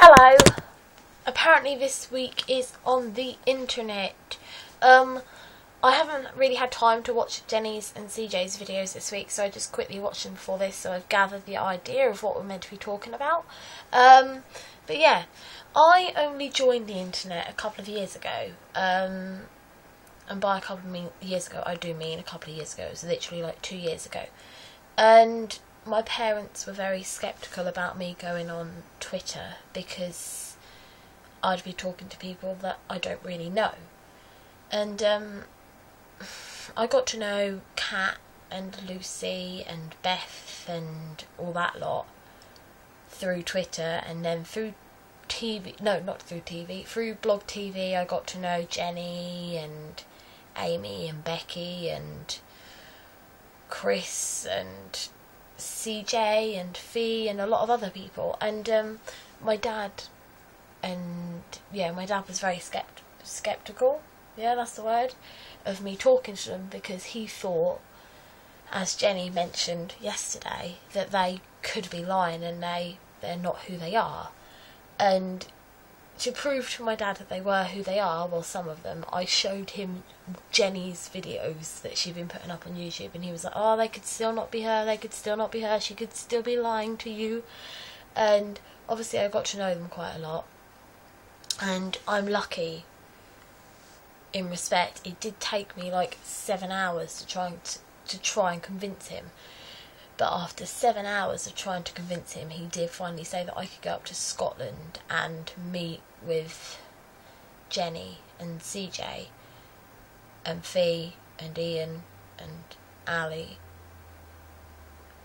Hello. Apparently this week is on the internet. I haven't really had time to watch Jenny's and CJ's videos this week, so I just quickly watched them before this, so I've gathered the idea of what we're meant to be talking about. But yeah, I only joined the internet a couple of years ago. And by a couple of years ago, I do mean a couple of years ago. It was literally like 2 years ago. And my parents were very sceptical about me going on Twitter because I'd be talking to people that I don't really know. And I got to know Kat and Lucy and Beth and all that lot through Twitter, and then through TV, no, not through TV, through Blog TV I got to know Jenny and Amy and Becky and Chris and CJ and Fee and a lot of other people. And my dad was very sceptical, yeah, that's the word, of me talking to them, because he thought, as Jenny mentioned yesterday, that they could be lying and they're not who they are. And to prove to my dad that they were who they are, well, some of them, I showed him Jenny's videos that she'd been putting up on YouTube, and he was like, oh, they could still not be her, she could still be lying to you. And obviously I got to know them quite a lot, and I'm lucky in respect. It did take me like 7 hours to try and convince him. But after 7 hours of trying to convince him, he did finally say that I could go up to Scotland and meet with Jenny and CJ and Fee and Ian and Ali.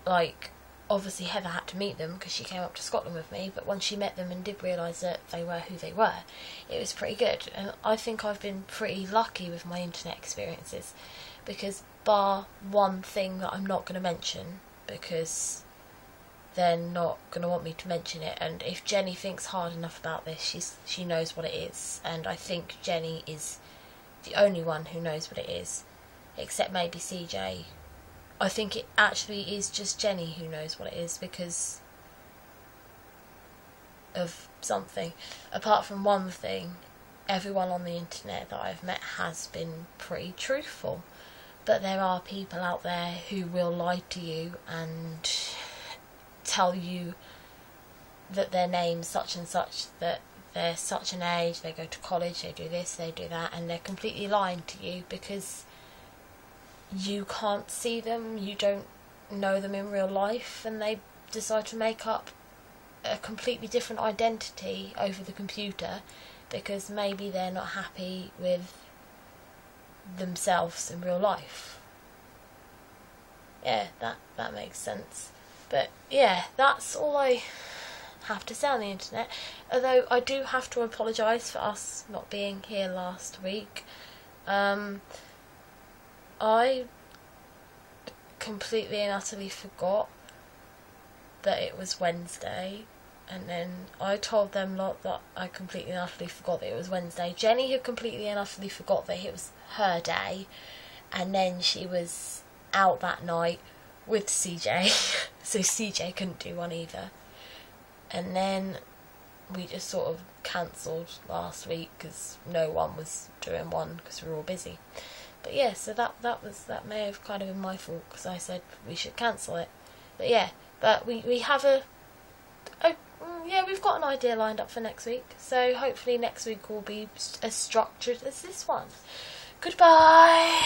Like, obviously Heather had to meet them because she came up to Scotland with me, but once she met them and did realise that they were who they were, it was pretty good. And I think I've been pretty lucky with my internet experiences, because bar one thing that I'm not going to mention, because they're not going to want me to mention it, and if Jenny thinks hard enough about this, she knows what it is, and I think Jenny is the only one who knows what it is, except maybe CJ. I think it actually is just Jenny who knows what it is because of something. Apart from one thing, everyone on the internet that I've met has been pretty truthful. But there are people out there who will lie to you and tell you that their name's such and such, that they're such an age, they go to college, they do this, they do that, and they're completely lying to you because you can't see them, you don't know them in real life, and they decide to make up a completely different identity over the computer because maybe they're not happy with themselves in real life. Yeah, that makes sense. But yeah, that's all I have to say on the internet, although I do have to apologise for us not being here last week. I completely and utterly forgot that it was Wednesday, and then I told them lot that I completely and utterly forgot that it was Wednesday. Jenny had completely and utterly forgot that it was her day, and then she was out that night with CJ, so CJ couldn't do one either. And then we just sort of cancelled last week because no one was doing one because we were all busy. But yeah, so that may have kind of been my fault because I said we should cancel it. But yeah, but we have we've got an idea lined up for next week. So hopefully next week will be as structured as this one. Goodbye.